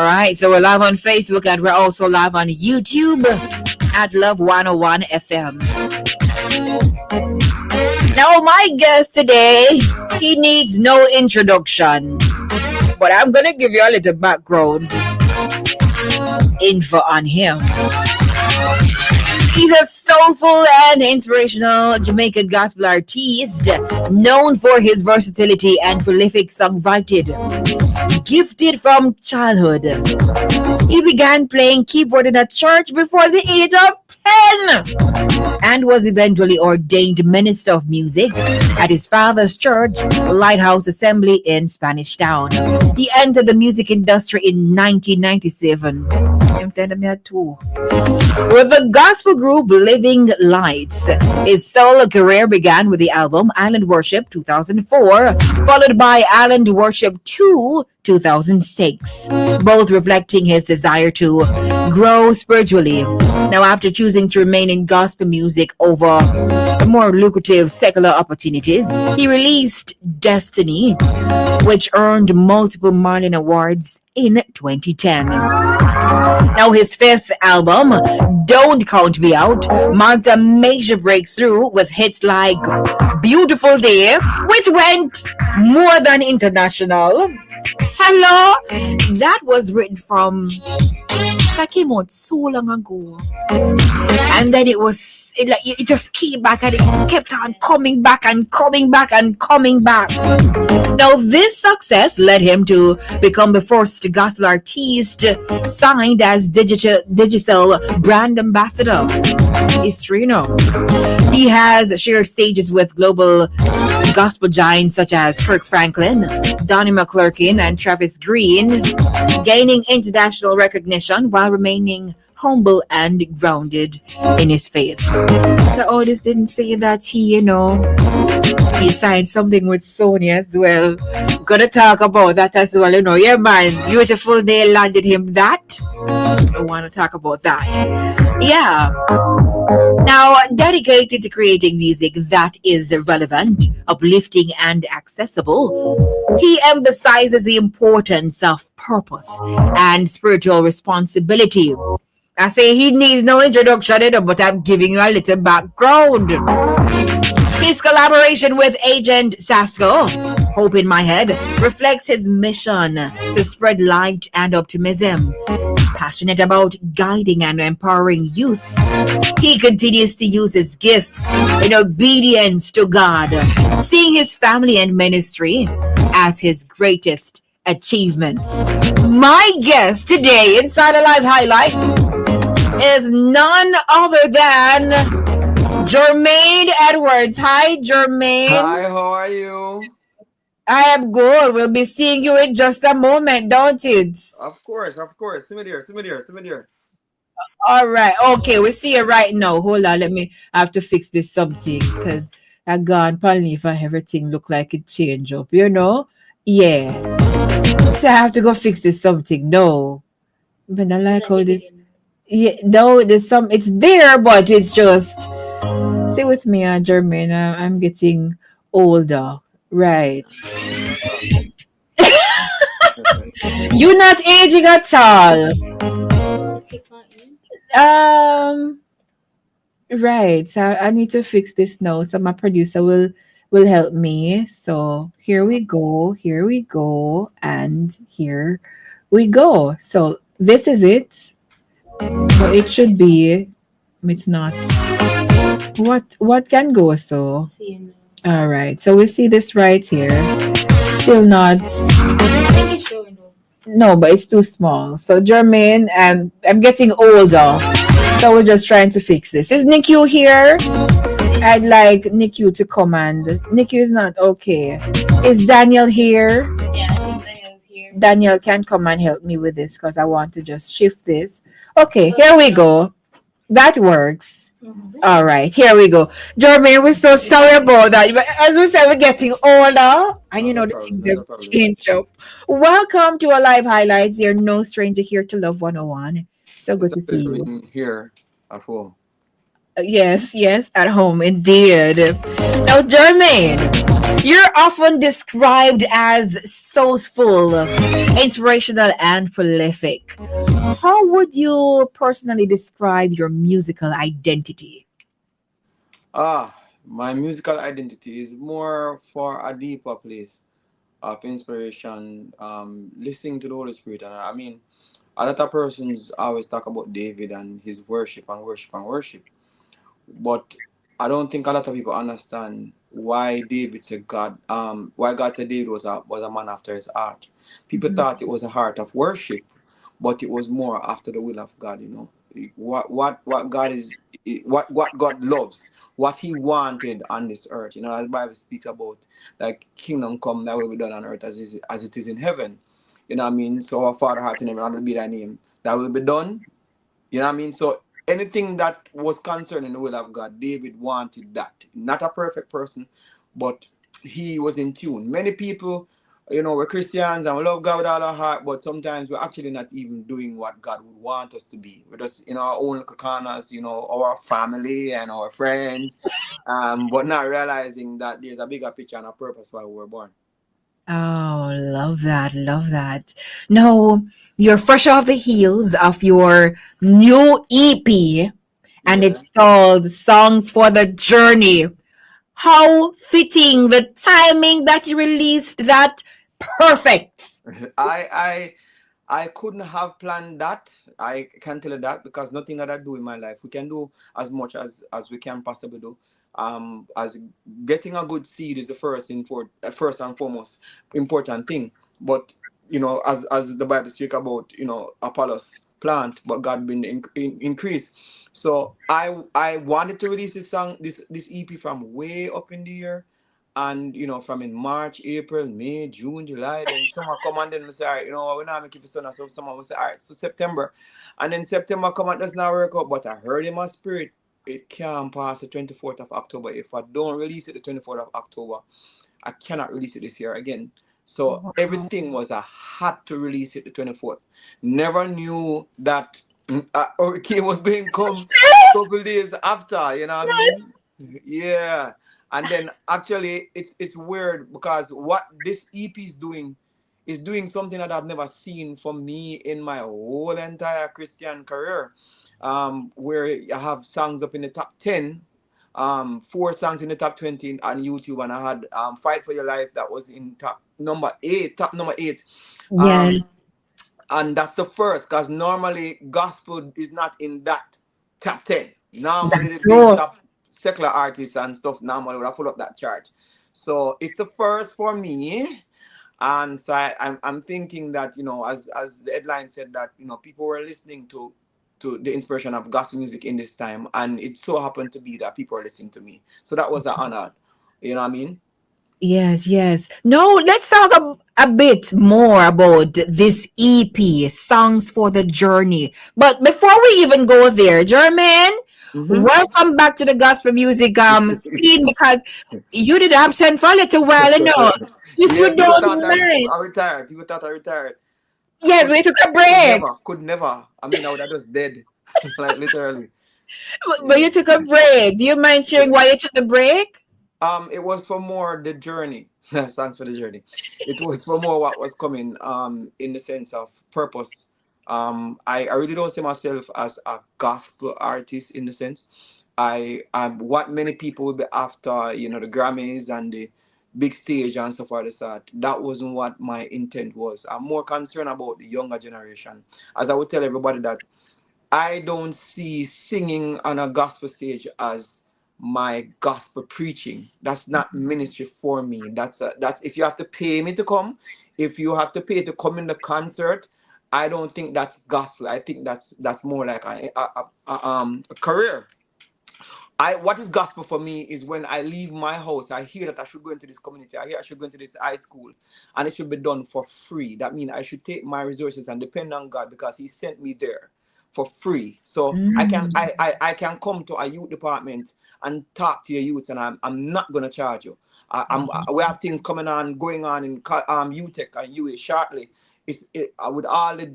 right. So we're live on Facebook and we're also live on YouTube at Love 101 FM. Now, my guest today, he needs no introduction, but I'm going to give you a little background info on him. He's a soulful and inspirational Jamaican gospel artist known for his versatility and prolific songwriting. Gifted from childhood, he began playing keyboard in a church before the age of 10 and was eventually ordained minister of music at his father's church, Lighthouse Assembly in Spanish Town. He entered the music industry in 1997. I'm telling you too. With the gospel group Living Lights, his solo career began with the album Island Worship 2004, followed by Island Worship 2 2006, both reflecting his desire to grow spiritually. Now, after choosing to remain in gospel music over more lucrative secular opportunities, he released Destiny, which earned multiple Marlin Awards in 2010. Now, his fifth album, Don't Count Me Out, marked a major breakthrough with hits like Beautiful Day, which went more than international. Hello? That was written from... That came out so long ago. And then it just came back and it kept on coming back and coming back and coming back. Now, this success led him to become the first gospel artist signed as digital brand ambassador. History, you know. He has shared stages with global gospel giants such as Kirk Franklin, Donnie McClurkin, and Travis Green, gaining international recognition while remaining humble and grounded in his faith. The artist didn't say that he signed something with Sony as well. Gonna talk about that as well, Yeah, man, Beautiful Day landed him that. I want to talk about that. Yeah. Now, dedicated to creating music that is relevant, uplifting, and accessible, he emphasizes the importance of purpose and spiritual responsibility. I say he needs no introduction, but I'm giving you a little background. His collaboration with Agent Sasco, Hope in My Head, reflects his mission to spread light and optimism. Passionate about guiding and empowering youth, he continues to use his gifts in obedience to God, seeing his family and ministry as his greatest achievements. My guest today inside the Live Highlights is none other than Jermaine Edwards. Hi, Jermaine. Hi, how are you? I am good. We'll be seeing you in just a moment, don't it? Of course. See me there. All right. Okay, we see you right now. Hold on. I have to fix this something because I gone probably if everything look like it change up, Yeah. So I have to go fix this something. No. But I like all this. Yeah, no, it's there, but it's just stay with me, Jermaine. I'm getting older. Right. You're not aging at all. Right. So I need to fix this now. So my producer will help me. So here we go, and here we go. So this is it. So it should be. It's not. What can go so? All right. So we see this right here. Still not. No, but it's too small. So Jermaine, I'm getting older. So we're just trying to fix this. Is Niku here? I'd like Niku to come and Niku is not okay. Is Daniel here? Yeah, I think Daniel's here. Daniel can come and help me with this because I want to just shift this. Okay, here we go. That works. Mm-hmm. All right, here we go. Jermaine, we're so sorry about that. But as we said, we're getting older. And the things have changed up. Welcome to our Live Highlights. You're no stranger here to Love 101. So good to see you. Here at home. Yes, at home, indeed. Now, Jermaine, You're often described as soulful, inspirational, and prolific. How would you personally describe your musical identity? My musical identity is more for a deeper place of inspiration, listening to the Holy Spirit. And I mean, a lot of persons always talk about David and his worship and worship and worship. But I don't think a lot of people understand why David said why God said David was a man after his heart. People Mhm. thought it was a heart of worship, but it was more after the will of God. What God is, what God loves, what He wanted on this earth. As the Bible speaks about, like, kingdom come, that will be done on earth as it is in heaven. You know what I mean? So our Father heart in heaven, hallowed be thy name. That will be done. You know what I mean? So anything that was concerning the will of God, David wanted that. Not a perfect person, but he was in tune. Many people, we're Christians and we love God with all our heart, but sometimes we're actually not even doing what God would want us to be. We're just in our own corners, our family and our friends, but not realizing that there's a bigger picture and a purpose why we were born. Oh, love that. Love that. Now, you're fresh off the heels of your new EP, and Yeah. it's called Songs for the Journey. How fitting the timing that you released that. Perfect. I I I couldn't have planned that. I can tell you that because nothing that I do in my life, we can do as much as we can possibly do. As getting a good seed is the first and foremost important thing. But as the Bible speak about, Apollos plant, but God been increase. So I wanted to release this EP from way up in the year, and from in March, April, May, June, July, then summer come, and then we say, all right, we're not making for summer, so summer we say, all right, so September. And then September come and does not work out, but I heard in my spirit it can't pass the 24th of October. If I don't release it the 24th of October, I cannot release it this year again. So Wow. everything was I had to release it the 24th. Never knew that hurricane was going to come a couple days after, you know what I mean? Yeah. And then actually it's weird because what this EP is doing something that I've never seen from me in my whole entire Christian career. Where I have songs up in the top 10, 4 songs in the top 20 on YouTube, and I had Fight for Your Life that was in top number 8. Yes, Um, and that's the first, because normally gospel is not in that top 10. Normally the that's big true. top secular artists and stuff normally would have full up that chart. So it's the first for me. And so I'm thinking that, as the headline said, that people were listening to the inspiration of gospel music in this time, and it so happened to be that people are listening to me. So that was an honor. You know what I mean? Yes, yes. No, let's talk a bit more about this EP, Songs for the Journey. But before we even go there, Jermaine, Mm-hmm. welcome back to the gospel music scene, because you did absent for a little while, if Yeah, you people thought don't mind. I retired. People thought I retired. I Yes, we took a break. could never. I mean, I would have just dead, like literally. But Yeah. you took a break. Do you mind sharing Yeah. why you took the break? It was for more the journey. Thanks for the journey. It was for more what was coming. In the sense of purpose. I really don't see myself as a gospel artist in the sense. What many people will be after, the Grammys and the big stage and stuff like that. That wasn't what my intent was. I'm more concerned about the younger generation. As I would tell everybody that I don't see singing on a gospel stage as my gospel preaching. That's not ministry for me. That's if you have to pay me to come, if you have to pay to come in the concert, I don't think that's gospel. I think that's more like a career. What is gospel for me is when I leave my house, I hear that I should go into this community. I hear I should go into this high school, and it should be done for free. That means I should take my resources and depend on God because He sent me there for free. So I can Mm. I can come to a youth department and talk to your youth, and I'm not gonna charge you. We have things going on in UTech and UA shortly. With all the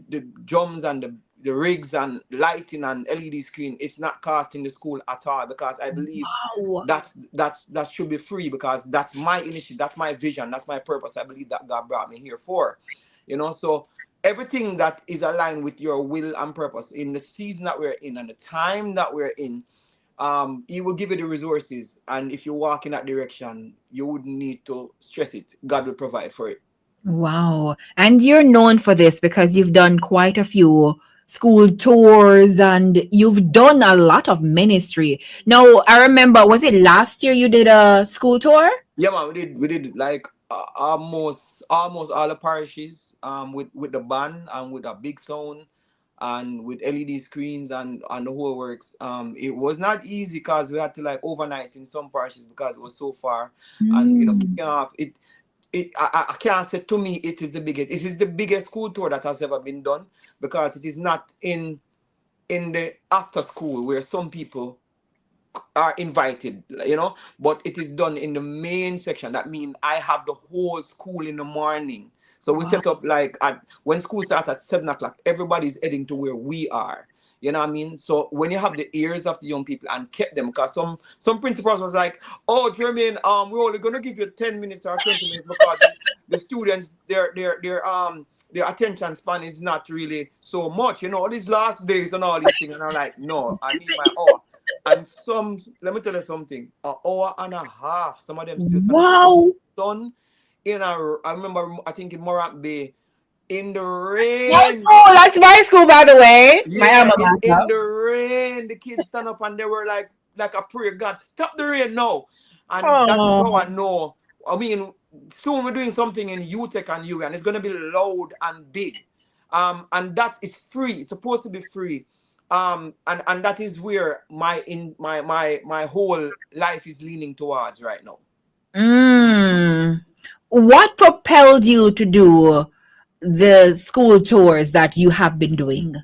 drums and the the rigs and lighting and LED screen, it's not costing the school at all, because I believe Wow. that should be free, because that's my initiative, that's my vision, that's my purpose. I believe that God brought me here for, so everything that is aligned with your will and purpose in the season that we're in and the time that we're in, he will give you the resources, and if you walk in that direction, you wouldn't need to stress it. God will provide for it. Wow. And you're known for this because you've done quite a few school tours and you've done a lot of ministry. Now, I remember, was it last year you did a school tour? Yeah, man, we did like almost all the parishes, with the band and with a big sound and with LED screens and the whole works. It was not easy because we had to like overnight in some parishes because it was so far, and Mm. kicking off it. I can't say, to me it is the biggest. It is the biggest school tour that has ever been done, because it is not in the after school where some people are invited, but it is done in the main section. That means I have the whole school in the morning. So we Wow. set up like when school starts at 7 o'clock, everybody's heading to where we are. You know what I mean? So when you have the ears of the young people and kept them, because some principals was like, "Oh, Jermaine, we're only gonna give you 10 minutes or 20 minutes because the students their attention span is not really so much. These last days and all these things." And I'm like, "No, I need my hour." And let me tell you something, an hour and a half. Some of them still stand up in Wow. the sun. I remember, I think in Morant Bay, in the My rain. school, that's my school, by the way. My Yeah, alma in mater. the rain, the kids stand up and they were like a prayer, God, stop the rain now. And that is how Oh. I know. I mean, soon we're doing something in UTech and U, and it's gonna be loud and big. And that is free. It's supposed to be free. And that is where my whole life is leaning towards right now. Mm. What propelled you to do the school tours that you have been doing?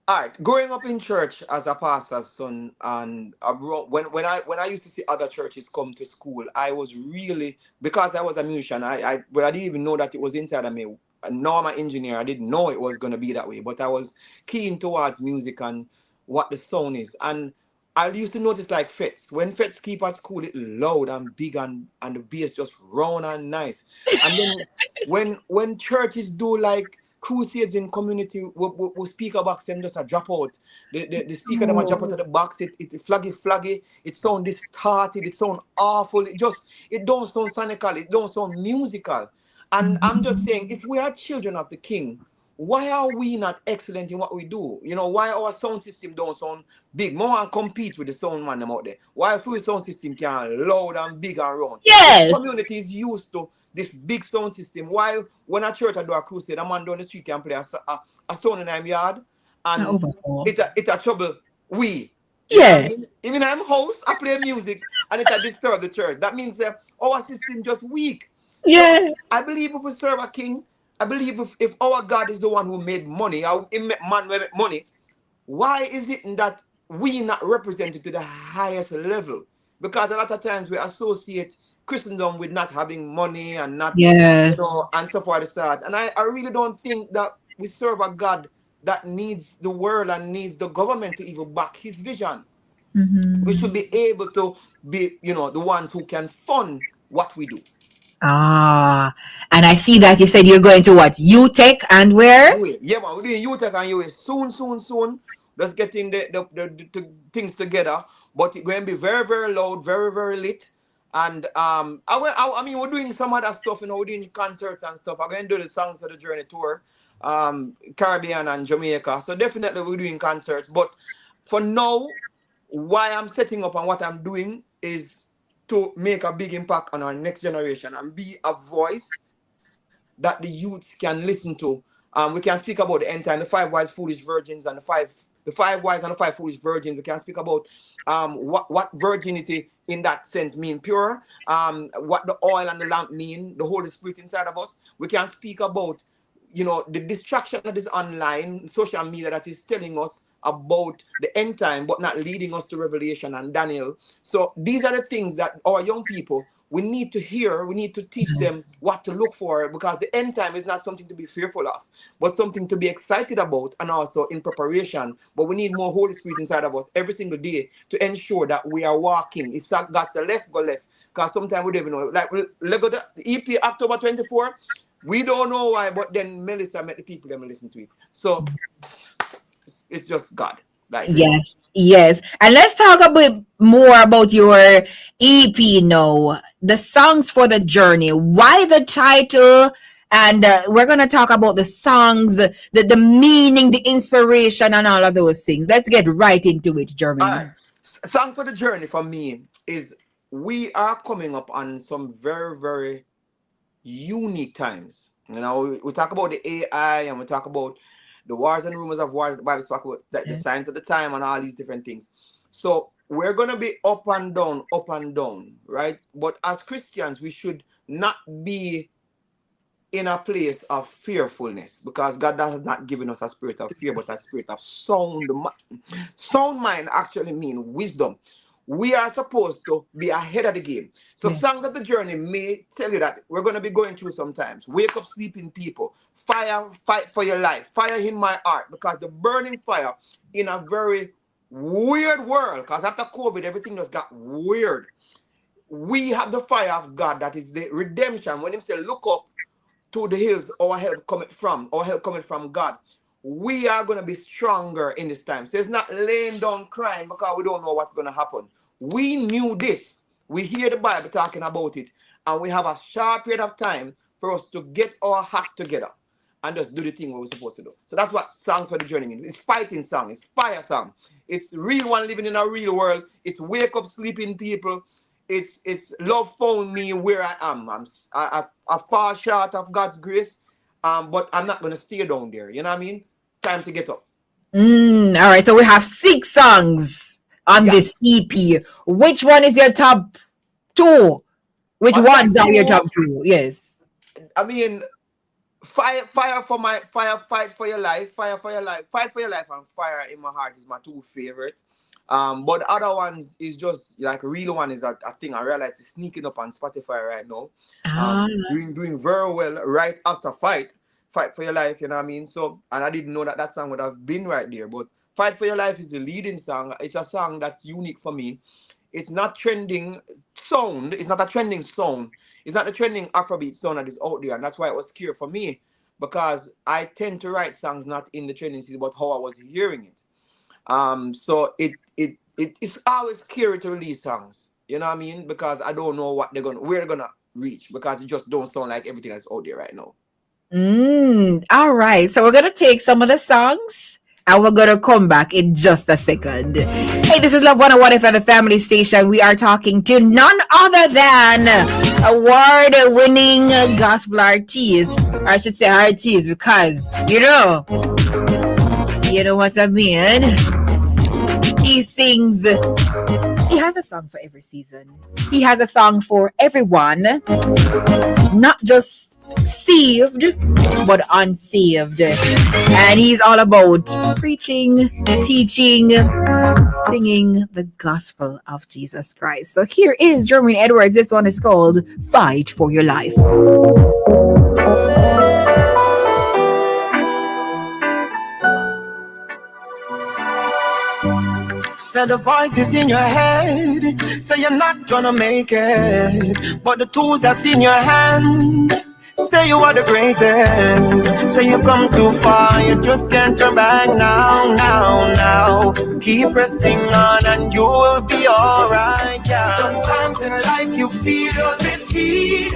All right, growing up in church as a pastor's son, and when I used to see other churches come to school, I was really, because I was a musician. But I didn't even know that it was inside of me. Now I'm an engineer. I didn't know it was gonna be that way, but I was keen towards music and what the sound is. And I used to notice like fets. When fets keep at school, it loud and big, and the bass just round and nice. And then when churches do like crusades in community, we speaker box them just a drop out. The speaker them a drop out of the box. It flaggy. It sound distorted. It sound awful. It don't sound sonical. It don't sound musical. And I'm just saying, if we are children of the King, why are we not excellent in what we do? Why our sound system don't sound big? More and compete with the sound man them out there. Why if we sound system can loud and big and round? If the Yes. community is used to this big sound system, why when a church I do a crusade, a man down the street can play a sound in him yard, Not and overall. it a trouble we. You know what I Yeah. mean? Even I'm house, I play music and it a disturb the church. That means our system just weak. So Yeah. I believe if we serve a king, I believe if our God is the one who made money, how he made man will make money, why is it that we not represented to the highest level? Because a lot of times we associate Christendom with not having money and not, Yeah. and so forth and so on. And I really don't think that we serve a God that needs the world and needs the government to even back his vision. We should be able to be, the ones who can fund what we do. Ah, and I see that you said you're going to what? UTech and where? Yeah, man, we're doing UTech and UA soon, soon, soon. Let's getting the things together. But it's going to be very, very loud, very, very lit. And I mean, we're doing some other stuff, we're doing concerts and stuff. I'm going to do the Songs of the Journey tour, Caribbean and Jamaica. So definitely we're doing concerts. But for now, why I'm setting up and what I'm doing is to make a big impact on our next generation and be a voice that the youths can listen to. We can speak about the end time, the five wise foolish virgins and the five wise and the five foolish virgins. We can speak about what virginity in that sense mean pure, what the oil and the lamp mean, the Holy Spirit inside of us. We can speak about the distraction that is online social media that is telling us about the end time, but not leading us to Revelation and Daniel. So these are the things that our young people, we need to hear, we need to teach them what to look for, because the end time is not something to be fearful of, but something to be excited about and also in preparation. But we need more Holy Spirit inside of us every single day to ensure that we are walking. If God's a left, go left. Because sometimes we don't even know. Like, let's go to the EP October 24. We don't know why, but then Melissa met the people that listen to it. So it's just God. Like, really. Yes, yes. And let's talk a bit more about your EP now. The songs for the journey. Why the title? And we're going to talk about the songs, the meaning, the inspiration, and all of those things. Let's get right into it, All right. Jermaine. Song for the journey for me is we are coming up on some very, very unique times. You know, we talk about the AI and we talk about the wars and rumors of war. The Bible talk about the signs of the time and all these different things. So we're gonna be up and down, right? But as Christians, we should not be in a place of fearfulness, because God has not given us a spirit of fear, but a spirit of sound mind. Sound mind actually means wisdom. We are supposed to be ahead of the game. So songs of the journey may tell you that we're going to be going through sometimes. Wake up, sleeping people. Fire, fight for your life. Fire in my heart, because the burning fire in a very weird world, because after COVID, everything just got weird. We have the fire of God that is the redemption. When he say, look up to the hills, our help coming from God. We are going to be stronger in this time. So it's not laying down crying because we don't know what's going to happen. We knew this. We hear the Bible talking about it, and we have a short period of time for us to get our act together and just do the thing what we're supposed to do. So that's what Songs for the Journey means. It's fighting song. It's fire song. It's real one living in a real world. It's wake up sleeping people. It's love found me where I am. I fall short of God's grace, but I'm not going to stay down there. You know what I mean? Time to get up. All right, so we have 6 songs on Yeah. this EP. Which one is your top 2? Which On top ones are your two, top 2? Yes. I mean, fight for your life, fire for your life, fight for your life, and fire in my heart is my 2 favorite. But the other ones is just like real one is a thing I realize is sneaking up on Spotify right now. Ah. Doing very well right after fight for your life. You know what I mean? So, and I didn't know that song would have been right there. But fight for your life is the leading song. It's a song that's unique for me. It's not trending sound. It's not a trending sound. It's not the trending Afrobeat sound that is out there, and that's why it was scary for me, because I tend to write songs not in the trending season, but how I was hearing it. So it's always scary to release songs. You know what I mean? Because I don't know where they're gonna reach, because it just don't sound like everything that's out there right now. All right. So we're going to take some of the songs and we're going to come back in just a second. Hey, this is Love 101 FM, the family station. We are talking to none other than award-winning gospel artist. Or I should say artist, because, you know what I mean? He sings. He has a song for every season. He has a song for everyone. Not just saved, but unsaved. And he's all about preaching, teaching, singing the gospel of Jesus Christ. So here is Jermaine Edwards. This one is called Fight for Your Life. Said the voices in your head say you're not gonna make it, but the tools that's in your hands say you are the greatest. Say you come too far, you just can't turn back now. Keep pressing on and you will be alright, yeah. Sometimes in life you feel defeated,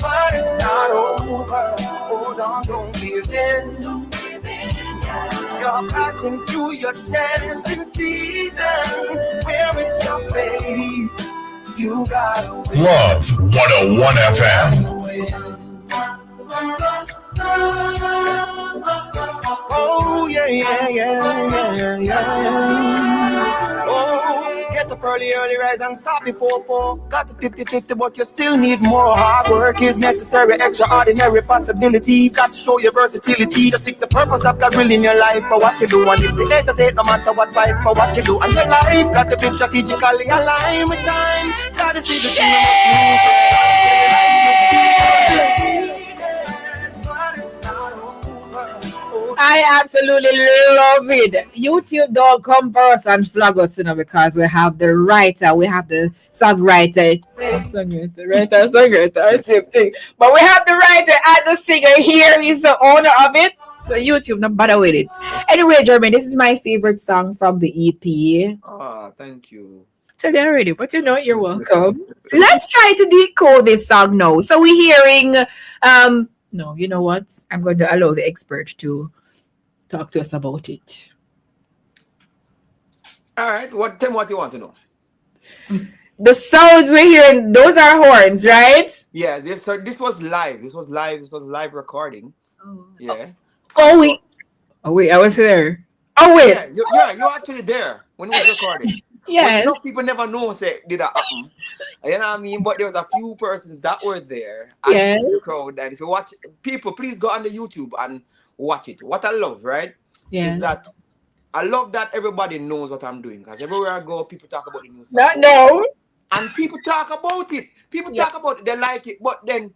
but it's not over. Hold on, don't give in. You're passing through your testing season. Where is your faith? You gotta win. Love 101 FM. Oh, yeah. Oh, get the up early rise and stop before 4. Got to 50-50, but you still need more. Hard work is necessary, extraordinary possibility. Got to show your versatility. Just stick the purpose of God will in your life for what you do. And if the haters hate, no matter what, fight for what you do. And your life got to be strategically aligned with time. Got to see the thing I absolutely love it. YouTube don't come for us and flag us, because we have the writer, we have the songwriter, songwriter, same thing. But we have the writer and the singer here. He's the owner of it. So YouTube, not bother with it. Anyway, Jermaine, this is my favorite song from the EP. Thank you. So they're already, but you're welcome. Let's try to decode this song now. So we're hearing, no, you know what? I'm going to allow the expert to talk to us about it. All right. Tell me what you want to know. The sounds we're hearing, those are horns, right? Yeah, this was live. This was live recording. Oh. Yeah. Oh wait, I was there. Oh wait. Yeah, you're actually there when we were recording. Yeah. But people never know say did that happen. You know what I mean? But there was a few persons that were there and the crowd. And if you watch, people, please go on the YouTube and watch it. What I love, right? Yeah. Is that I love that everybody knows what I'm doing. Because everywhere I go, people talk about the new song. No. And people talk about it. People talk about it, they like it, but then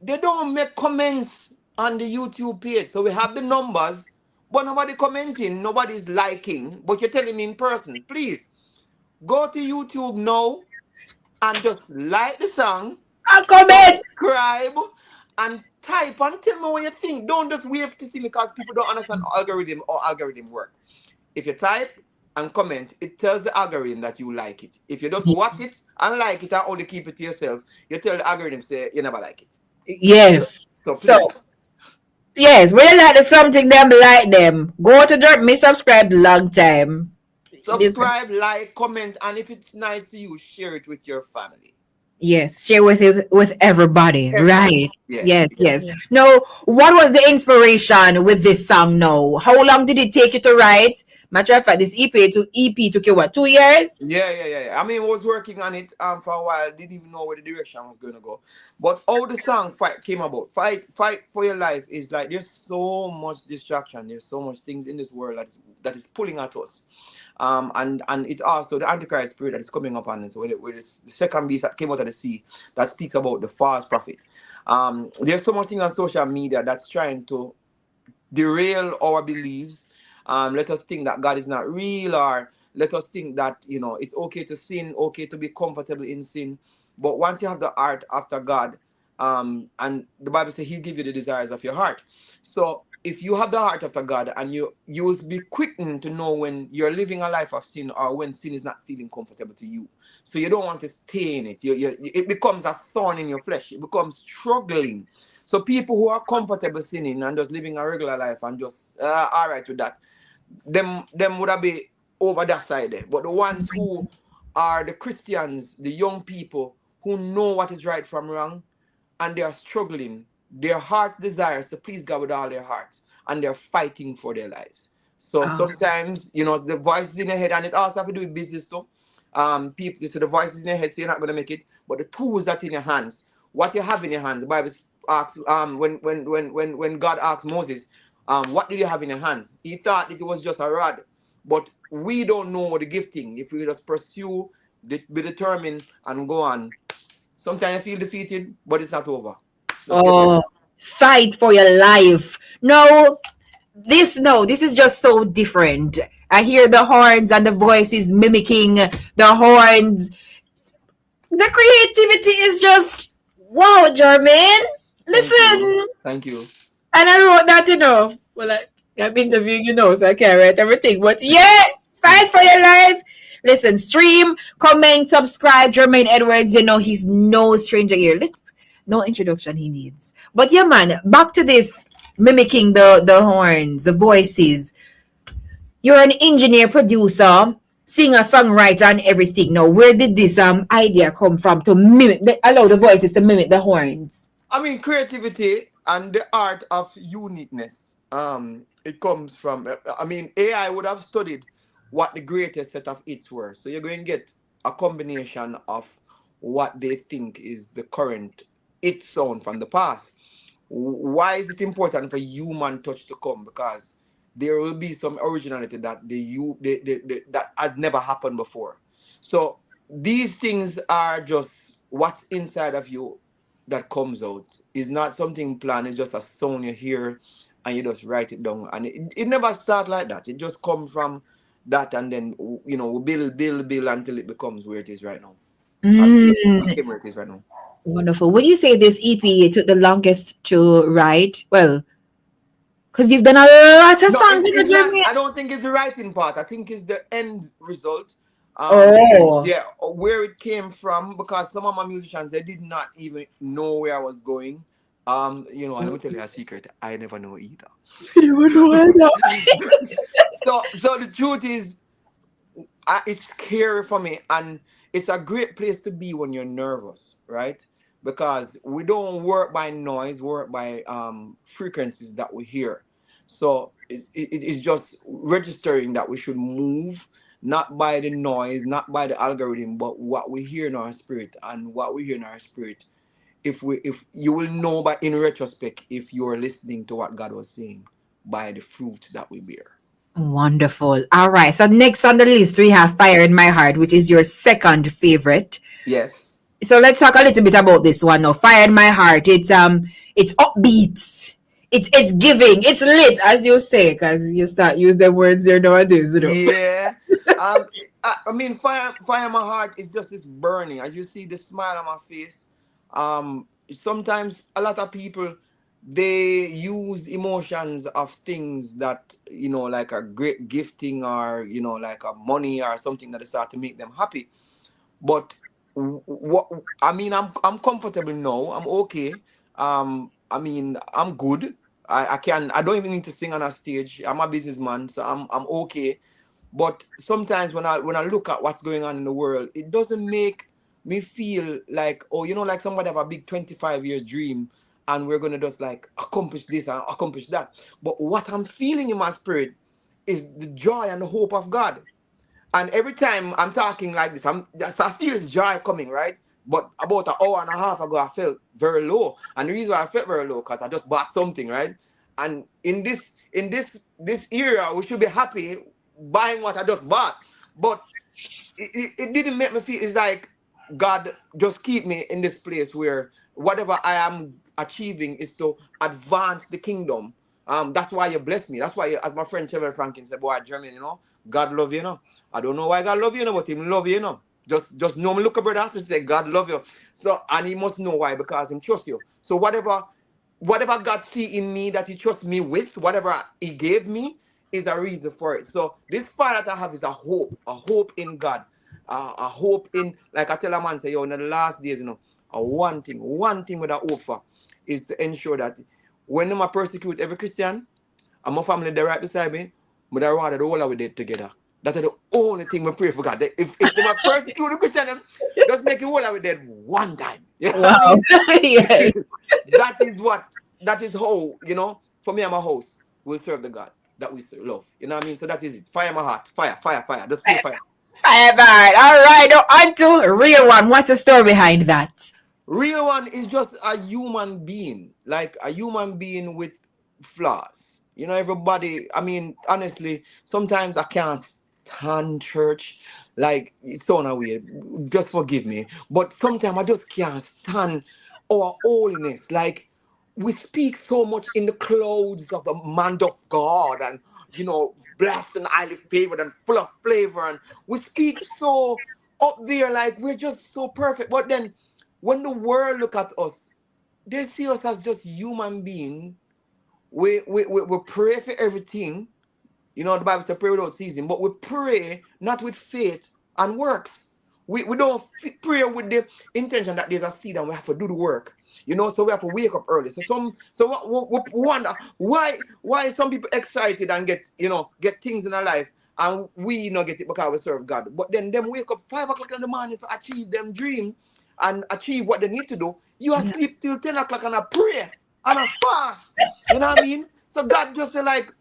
they don't make comments on the YouTube page. So we have the numbers, but nobody commenting, nobody's liking. But you're telling me in person, please go to YouTube now and just like the song, and comment, subscribe, and type and tell me what you think. Don't just wait to see me because people don't understand algorithm work. If you type and comment, it tells the algorithm that you like it. If you just watch it and like it and only keep it to yourself, you tell the algorithm say you never like it. Yes. So please. Yes, when you like something, them like them. Go to me subscribe long time. Subscribe, like, comment, and if it's nice to you, share it with your family. Yes, share with everybody. Right. Yes. Now, what was the inspiration with this song now? How long did it take you to write? Matter of fact, this EP took you what, 2 years? Yeah. I mean, I was working on it for a while. Didn't even know where the direction was going to go. But how the song came about, fight for your life, is like there's so much distraction. There's so much things in this world that is pulling at us. And it's also the Antichrist spirit that is coming up on us. With the second beast that came out of the sea that speaks about the false prophet. There's so much things on social media that's trying to derail our beliefs. Let us think that God is not real, or let us think that it's okay to sin, okay to be comfortable in sin. But once you have the heart after God, and the Bible says He'll give you the desires of your heart. So if you have the heart after God, and you will be quickened to know when you're living a life of sin or when sin is not feeling comfortable to you. So you don't want to stay in it. It becomes a thorn in your flesh. It becomes struggling. So people who are comfortable sinning and just living a regular life and just all right with that, them would have been over that side there. But the ones who are the Christians, the young people who know what is right from wrong, and they are struggling, their heart desires to please God with all their hearts, and they're fighting for their lives. So sometimes, the voices in your head, and it also have to do with business too. People, so the voices in your head say you're not going to make it, but the tools that's in your hands, what you have in your hands, the Bible asks, when God asked Moses, what did you have in your hands? He thought it was just a rod, but we don't know the gifting. If we just pursue, be determined, and go on, sometimes you feel defeated, but it's not over. Fight for your life. No, this is just so different. I hear the horns and the voices mimicking the horns. The creativity is just wow, Jermaine. Listen. Thank you. And I wrote that, well, I'm interviewing, so I can't write everything. But yeah, fight for your life. Listen, stream, comment, subscribe. Jermaine Edwards, he's no stranger here. No introduction he needs. But yeah, man, back to this mimicking the horns, the voices. You're an engineer, producer, singer, songwriter, and everything. Now, where did this idea come from to allow the voices to mimic the horns? I mean, creativity and the art of uniqueness. It comes from, AI would have studied what the greatest set of hits were. So you're going to get a combination of what they think is the current it sound from the past. Why is it important for human touch to come? Because there will be some originality that that had never happened before. So these things are just what's inside of you that comes out. It's not something planned. It's just a sound you hear, and you just write it down. And it never start like that. It just comes from that, and then we build until it becomes where it is right now. Or Mm, became where it is right now. wonderful. When you say this EP took the longest to write, well, because you've done a lot of No, songs it's, in the it's not. journey. I don't think it's the writing part. I think it's the end result. Oh, Yeah, where it came from. Because some of my musicians, they did not even know where I was going. And let me tell you a secret. I never know either. you would know that. So the truth is, it's scary for me, and it's a great place to be when you're nervous, right? Because we don't work by noise, work by frequencies that we hear. So it's just registering that we should move, not by the noise, not by the algorithm, but what we hear in our spirit. And what we hear in our spirit, if you will know by in retrospect, if you're listening to what God was saying, by the fruit that we bear. Wonderful. All right. So next on the list we have Fire in My Heart, which is your second favorite. Yes. So let's talk a little bit about this one now. Fire in My Heart. It's upbeat. It's giving. It's lit, as you say, because you start use the words here nowadays. Yeah. Um, I mean, fire in my heart is just this burning. As you see the smile on my face. Sometimes a lot of people, they use emotions of things that, like a great gifting, or like a money or something that they start to make them happy. But what I mean, I'm comfortable now. I'm okay. I mean, I'm good. I can. I don't even need to sing on a stage. I'm a businessman, so I'm okay. But sometimes when I look at what's going on in the world, it doesn't make me feel like, oh, like somebody have a big 25 years dream, and we're gonna just like accomplish this and accomplish that. But what I'm feeling in my spirit is the joy and the hope of God. And every time I'm talking like this, I feel this joy coming, right? But about an hour and a half ago, I felt very low. And the reason why I felt very low, because I just bought something, right? And in this era, we should be happy buying what I just bought. But it didn't make me feel, it's like God just keep me in this place where whatever I am achieving is to advance the kingdom. That's why you bless me. That's why, as my friend Trevor Franklin said, boy, Jermaine, God love you, I don't know why God love you, but him love you, Just know me, look a brother and say, God love you. So, and he must know why, because him trust you. So whatever God see in me that he trusts me with, whatever he gave me, is a reason for it. So this fire that I have is a hope in God, a hope in, like I tell a man, say, in the last days, a one thing with a hope for is to ensure that when I persecute every Christian, and my family there right beside me, but I rather the whole of we dead together. That is the only thing we pray for God. If they are persecute the Christian, just make it whole of we dead one time. You know what I Wow. mean? Yes. That is how, for me and my house, we'll serve the God that we love. You know what I mean? So that is it. Fire my heart. Fire, fire, fire. Just feel fire. Fire bird. All right. Now on to real one. What's the story behind that? Real one is just a human being, like a human being with flaws. Everybody, I mean, honestly, sometimes I can't stand church. Like, it's so weird. Just forgive me. But sometimes I just can't stand our holiness. Like, we speak so much in the clouds of the man of God, and, blessed and highly favored and full of flavor. And we speak so up there, like we're just so perfect. But then when the world look at us, they see us as just human being. We pray for everything. The Bible says pray without ceasing, but we pray not with faith and works. We don't pray with the intention that there's a seed and we have to do the work. So we have to wake up early. We wonder why some people excited and get things in their life, and we not get it because we serve God. But then them wake up 5 o'clock in the morning to achieve them dream and achieve what they need to do. You are sleep till 10 o'clock and I pray and I fast. You know what I mean? So God just say, like,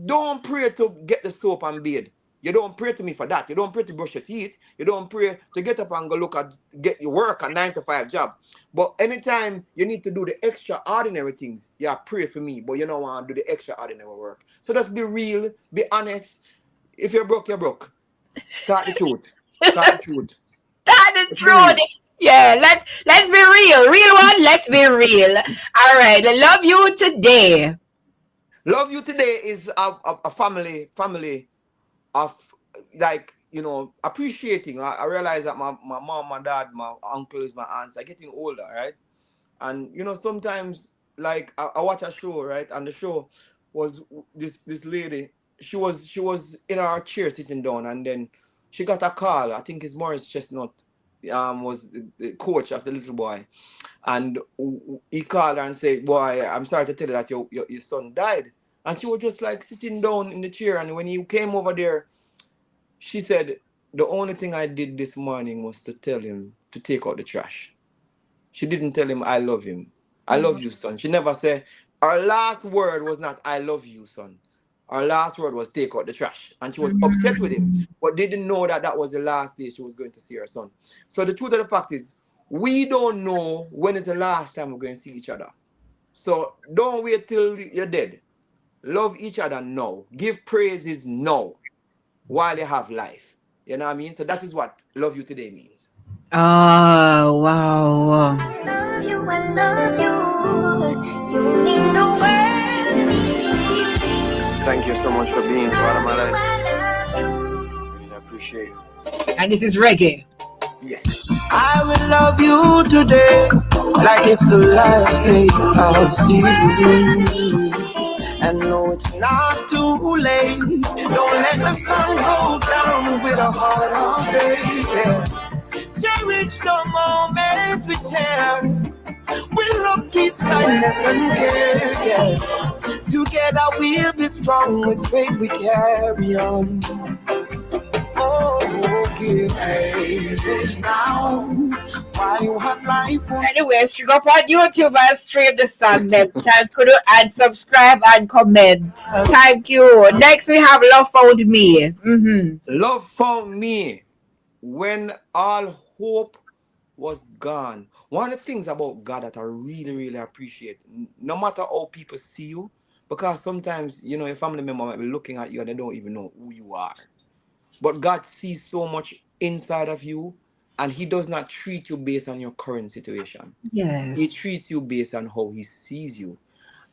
don't pray to get the soap and bathe. You don't pray to me for that. You don't pray to brush your teeth. You don't pray to get up and go get your work a 9 to 5 job. But anytime you need to do the extraordinary things, yeah, pray for me. But you don't want to do the extraordinary work. So just be real, be honest. If you're broke, you're broke. Talk the truth. Talk the truth. That is Let's be true. real. Yeah, let's be real. Real one, let's be real. All right. I love you today. Love you today is a family of, like, appreciating. I realize that my mom, my dad, my uncles, my aunts are getting older, right? And sometimes, like, I watch a show, right? And the show was this lady. She was in her chair sitting down, and then she got a call. I think it's Morris Chestnut, was the coach of the little boy, and he called her and said, "Boy, I'm sorry to tell you that your son died." And she was just like sitting down in the chair. And when he came over there, she said, "The only thing I did this morning was to tell him to take out the trash." She didn't tell him, "I love him. I love you, son." She never said, her last word was not, "I love you, son." Her last word was, "Take out the trash." And she was upset with him, but didn't know that that was the last day she was going to see her son. So the truth of the fact is, we don't know when is the last time we're going to see each other. So don't wait till you're dead. Love each other now. Give praises now while you have life. You know what I mean? So that is what love you today means. Oh, wow. I love you. You mean the world to me. Thank you so much for being part of my life. I appreciate it. And this is reggae. Yes. I will love you today, like it's the last day I'll see you. And no, it's not too late. Don't let the sun go down with a heart of faith. Cherish the moment we share. With love, peace, kindness, and care. Yeah. Together we'll be strong. With faith we carry on. Oh, give praises now while you have life. Anyway, stream up on YouTube and stream the song them. Thank you and subscribe and comment. Thank you. Next we have Love Found Me. Love found me when all hope was gone. One of the things about God that I really, really appreciate, no matter how people see you, because sometimes, your family member might be looking at you and they don't even know who you are. But God sees so much inside of you, and He does not treat you based on your current situation. Yes. He treats you based on how He sees you.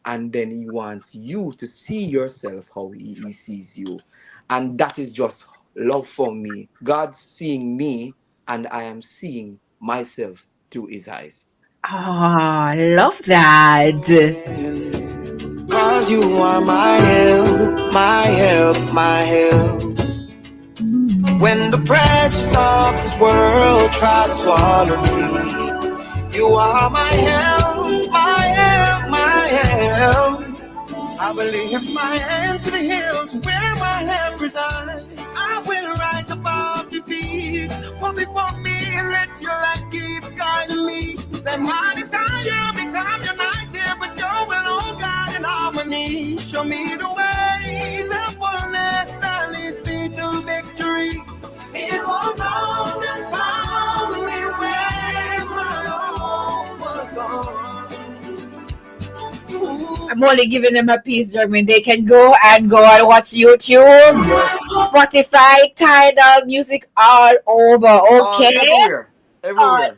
And then He wants you to see yourself how He sees you. And that is just love for me. God seeing me, and I am seeing myself through His eyes. Oh, love that. Cause you are my help, my help, my help. When the pressures of this world try to swallow me, you are my help, my help, my help. I will lift my hands to the hills where my help resides. I will rise above defeat. Walk before me and let your light keep guiding me. Let my desire become united with your will, oh God, in harmony. Show me the way, the fullness that leads me to victory. It was all that found me when my hope was gone. I'm only giving them a piece, Jermaine. They can go and watch YouTube, Spotify, Tidal, music all over. Okay? Everywhere. Everywhere.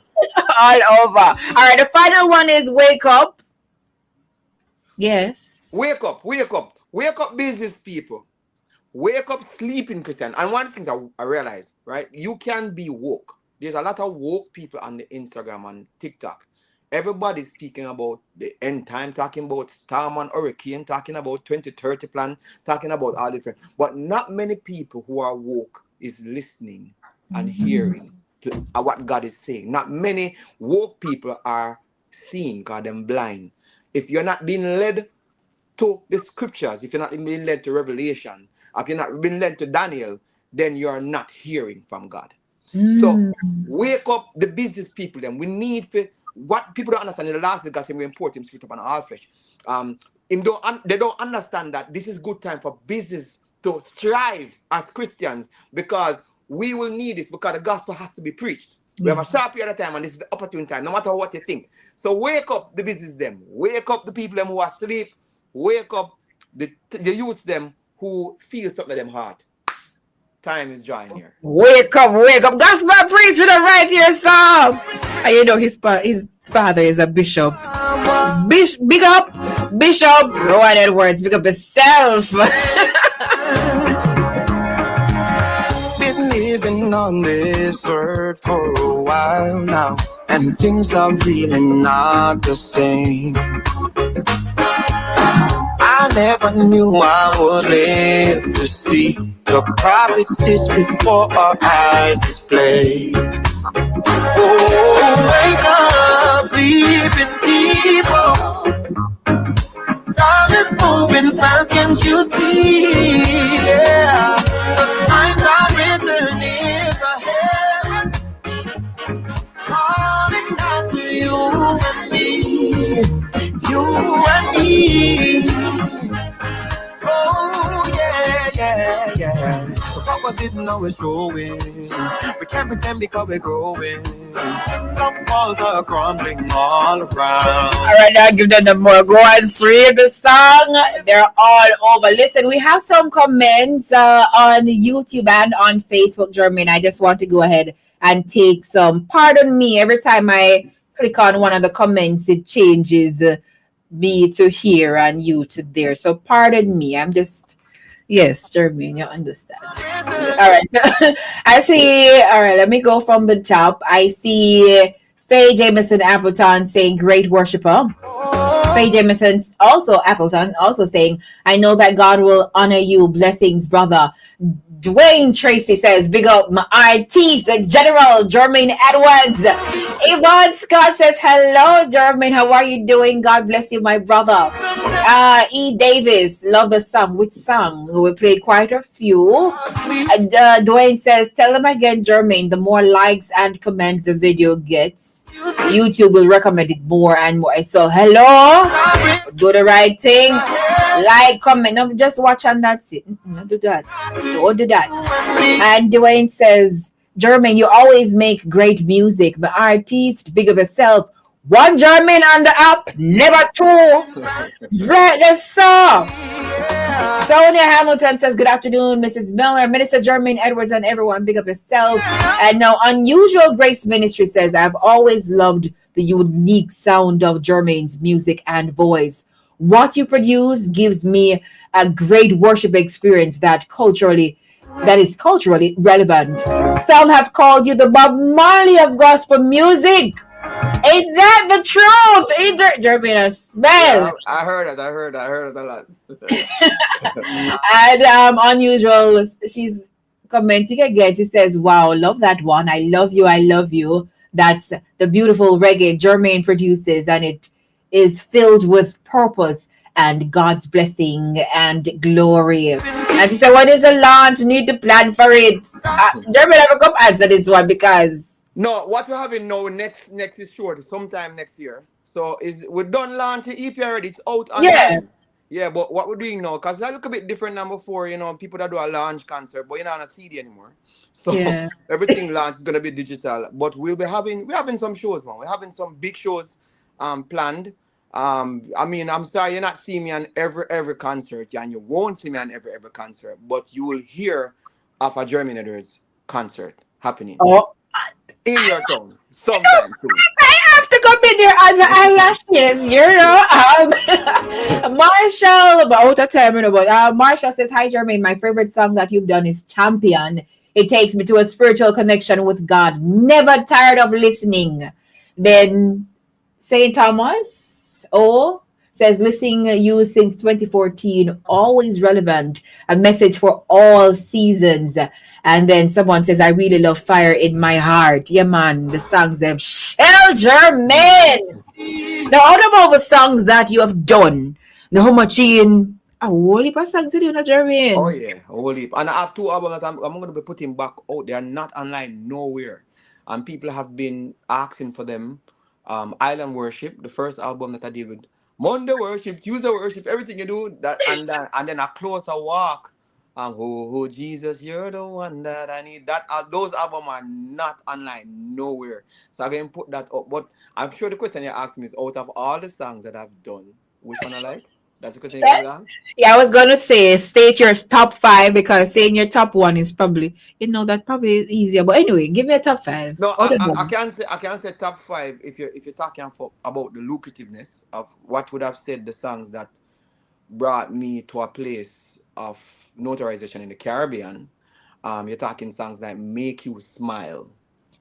All over. All right, the final one is Wake Up. Yes. Wake up, wake up. Wake up, business people. Wake up, sleeping Christian. And one of the things I realized, right? You can be woke. There's a lot of woke people on the Instagram and TikTok. Everybody's speaking about the end time, talking about storm and hurricane, talking about 2030 plan, talking about all different. But not many people who are woke is listening and hearing what God is saying. Not many woke people are seeing because they're blind. If you're not being led to the scriptures, if you're not being led to Revelation, if you're not being led to Daniel, then you're not hearing from God. So wake up the business people. Then we need to, what people don't understand in the last because we import him spirit upon all flesh. They don't understand that this is good time for business to strive as Christians because we will need this because the gospel has to be preached. We have a short period of time and this is the opportune time, no matter what you think. So wake up the business them, wake up the people them who are asleep, wake up the youths them who feel something in them heart. Time is drawing here. Wake up, wake up. Gospel preacher to write your song. And you know his father is a bishop. Big up, Bishop Rowan Edwards. Big up yourself. Been living on this earth for a while now, and things are really not the same. I never knew I would live to see the prophecies before our eyes displayed. Oh, wake up, sleeping people. Time is moving fast, can't you see? Yeah, the signs are written in the heavens, calling out to you and me, you and me. Oh yeah. So what was it now we're showing? We can't pretend because we're growing. Some walls are crumbling all around. All right, now give them the more. Go and stream the song. They're all over. Listen, we have some comments on YouTube and on Facebook, Jermaine. I just want to go ahead and take some. Pardon me, every time I click on one of the comments, it changes me to here and you to there. So pardon me. I'm just, yes, Jermaine, you understand. All right. I see. All right, let me go from the top. I see Faye Jameson Appleton saying great worshiper. Faye Jameson also Appleton also saying, I know that God will honor you. Blessings, brother. Dwayne Tracy says, big up my artiste, the General Jermaine Edwards. Yvonne Scott says, hello, Jermaine. How are you doing? God bless you, my brother. E. Davis, love the song. Which song? We played quite a few. Dwayne says, tell them again, Jermaine, the more likes and comments the video gets, YouTube will recommend it more and more. So, hello. Do the right thing. Like, comment. No, just watch and that's it. Don't do that. Don't do that. And Dwayne says, Jermaine, you always make great music. But artiste, big of yourself. One Jermaine on the app, never two. Right, that's so. Sonia Hamilton says, good afternoon, Mrs. Miller, Minister Jermaine Edwards, and everyone. Big up yourself. And now, Unusual Grace Ministry says, I've always loved the unique sound of Jermaine's music and voice. What you produce gives me a great worship experience that is culturally relevant. Some have called you the Bob Marley of gospel music. Ain't that the truth? Jermaine, a smell. Yeah, I heard it a lot. And Unusual, she's commenting again. She says, wow, love that one. I love you. That's the beautiful reggae Jermaine produces, and it is filled with purpose and God's blessing and glory. And she said, what is the launch? Need to plan for it. Jermaine, I will come answer this one because No, what we're having now next is short, sometime next year. So we done launch the EP already. It's out online. Yeah, but what we're doing now, because I look a bit different than before, people that do a launch concert, but you're not on a CD anymore. So everything launch is gonna be digital. But we're having some shows, man. We're having some big shows planned. I mean, I'm sorry you're not seeing me on every concert, and you won't see me on every concert, but you will hear of a Jermaine Edwards concert happening. In your town sometime soon. I have to go in there on the eyelashes, Marshall, about a time, but Marshall says, hi, Jermaine. My favorite song that you've done is Champion. It takes me to a spiritual connection with God. Never tired of listening. Then St. Thomas, says, listening you since 2014, always relevant, a message for all seasons. And then someone says, I really love Fire in My Heart. Yeah, man, the songs them Shell Jermaine. The other of the songs that you have done, the how much in a whole heap of songs you do, Jermaine. Oh yeah, a whole heap. And I have 2 albums that I'm going to be putting back out. They are not online nowhere. And people have been asking for them. Island Worship, the first album that I did with Monday Worship, Tuesday Worship, everything you do that, and then a Closer Walk Oh Jesus, you're the one that I need. That those albums are not online nowhere. So I'm gonna put that up. But I'm sure the question you asked me is out of all the songs that I've done, which one I like? That's the question you're gonna ask? Yeah, I was gonna say state your top five because saying your top one is probably that probably is easier. But anyway, give me a top five No, out of I them. can't say top five if you're talking about the lucrativeness of what would have said the songs that brought me to a place of notarization in the Caribbean. You're talking songs like Make You Smile.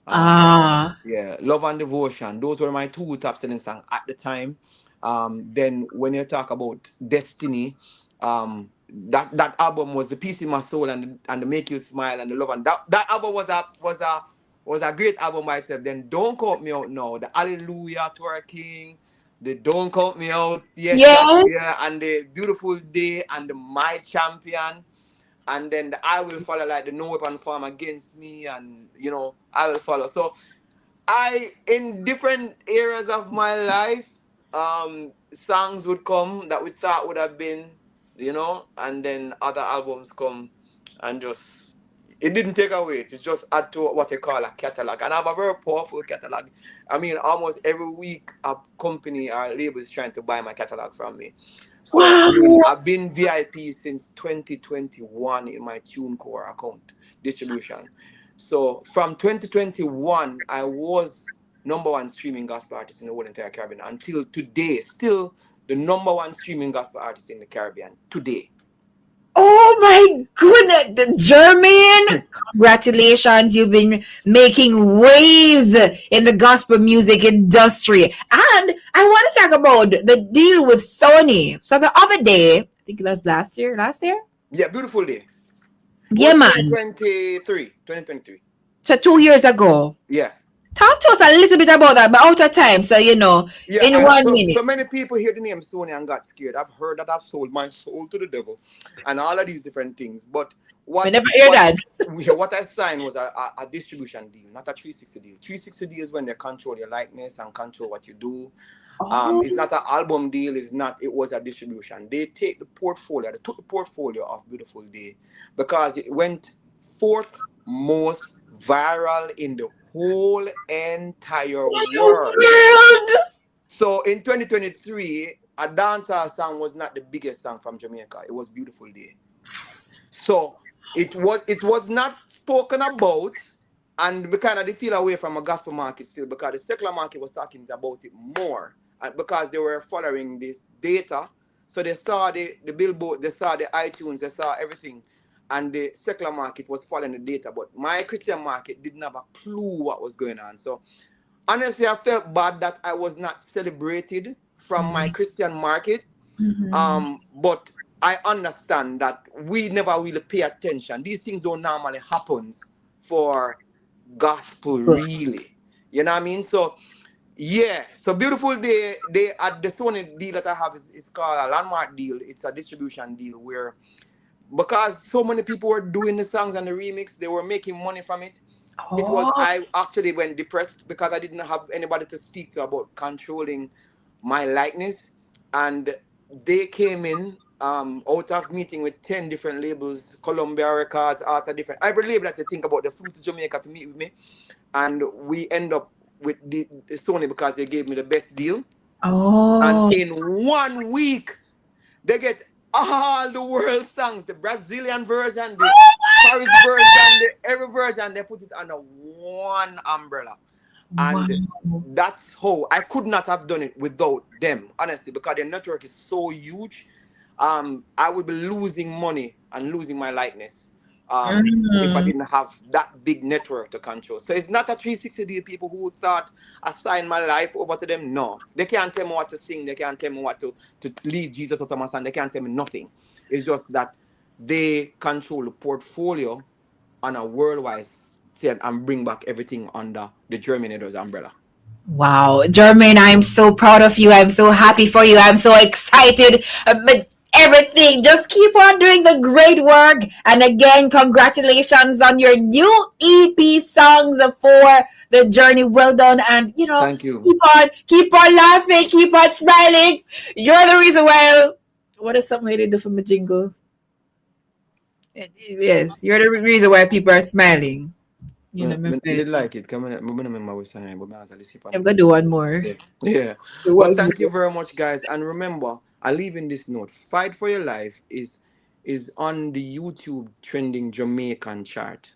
Ah, Yeah, Love and Devotion. Those were my two top selling songs at the time. Then when you talk about Destiny, that album was the Peace in My Soul and the Make You Smile and the Love, and that album was a great album by itself. Then Don't Count Me Out Now, the Hallelujah to Our King, the Don't Count Me Out, yes, yes. yeah, and the Beautiful Day and the My Champion. And then the I Will Follow, like the No Weapon Form Against Me, and I Will Follow. So in different areas of my life, songs would come that we thought would have been, and then other albums come and just it didn't take away. It just add to what you call a catalog. And I have a very powerful catalog. I mean, almost every week a company or label is trying to buy my catalog from me. So Wow. I've been VIP since 2021 in my TuneCore account distribution. So from 2021, I was number one streaming gospel artist in the whole entire Caribbean until today. Still the number one streaming gospel artist in the Caribbean today. Oh my goodness, Jermaine! Congratulations, you've been making waves in the gospel music industry. And I want to talk about the deal with Sony. So the other day, I think it was last year. Last year? Yeah, beautiful day. It Yeah, was man. 2023. So 2 years ago. Yeah. Talk to us a little bit about that, but out of time. So Yeah, in 1 minute. so many people hear the name Sony and got scared. I've heard that I've sold my soul to the devil, and all of these different things. But We what never hear what that. what I signed was a distribution deal, not a 360 deal. 360 deal is when they control your likeness and control what you do. Oh, It's not an album deal. It's not. It was a distribution. They take the portfolio. They took the portfolio of Beautiful Day because it went fourth most viral in the whole entire world. world. So in 2023, a dancehall song was not the biggest song from Jamaica. It was Beautiful Day. So it was not spoken about, and we kind of did feel away from a gospel market still because the secular market was talking about it more, and because they were following this data. So they saw the billboard, they saw the iTunes, they saw everything, and the secular market was following the data. But my Christian market didn't have a clue what was going on. So honestly, I felt bad that I was not celebrated from my Christian market. Mhm. But I understand that we never really pay attention. These things don't normally happen for gospel, really. You know what I mean? So yeah, so Beautiful Day, they at the Sony deal that I have is called a landmark deal. It's a distribution deal where because so many people were doing the songs and the remix, they were making money from it. It was Oh, I actually went depressed because I didn't have anybody to speak to about controlling my likeness, and they came in out of meeting with 10 different labels, Columbia Records, Arts different. Every label that they think about, they flew to Jamaica to meet with me, and we end up with the Sony because they gave me the best deal. And oh, in 1 week, they get all the world songs, the Brazilian version, the Paris version, the every version. They put it under one umbrella, wow. and that's how I could not have done it without them, honestly, because their network is so huge. I would be losing money and losing my likeness. If I Mm. didn't have that big network to control. So it's not a 360 deal. People who thought I signed my life over to them, no. They can't tell me what to sing. They can't tell me what to leave Jesus out of my son. They can't tell me nothing. It's just that they control the portfolio on a worldwide scale and bring back everything under the Germinators umbrella. Wow, Jermaine, I'm so proud of you. I'm so happy for you. I'm so excited. But everything, just keep on doing the great work. And again, congratulations on your new EP songs for the journey. Well done. And Thank you. keep on laughing, keep on smiling. You're the reason why. What is something I did do for my jingle? Yes, you're the reason why people are smiling. You know, my I friend. did like it. Come on, I'm gonna make my voice sing, but I listen I'm on gonna do one more. yeah. Yeah. Do Well, one thank you more. very much, guys. And remember, I leave in this note. Fight for Your Life is on the YouTube trending Jamaican chart.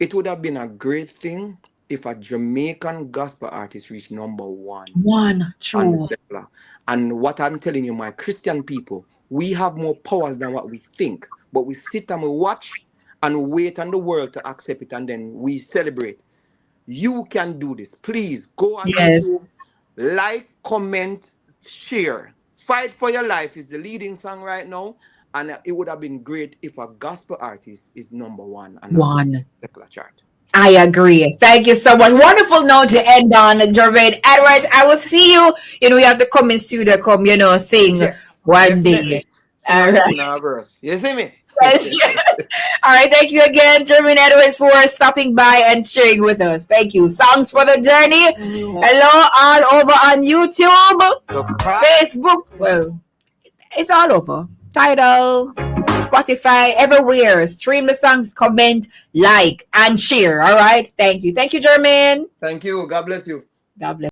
It would have been a great thing if a Jamaican gospel artist reached number one One, on the true. secular. And what I'm telling you, my Christian people, we have more powers than what we think. But we sit and we watch and wait on the world to accept it, and then we celebrate. You can do this. Please go on Yes. YouTube, like, comment, share. Fight for Your Life is the leading song right now. And it would have been great if a gospel artist is number one on a One. secular chart. I agree. Thank you so much. Wonderful note to end on, Jermaine Edwards. I will see you. You have to come in studio, come, sing Yes, one day. definitely. Sing All a right. tune or a verse. You see me? Yes, yes. All right. Thank you again, Jermaine Edwards, for stopping by and sharing with us. Thank you. Songs for the Journey. Hello, all over on YouTube, Facebook. Well, it's all over. Tidal, Spotify, everywhere. Stream the songs, comment, like, and share. All right. Thank you. Thank you, Jermaine. Thank you. God bless you. God bless.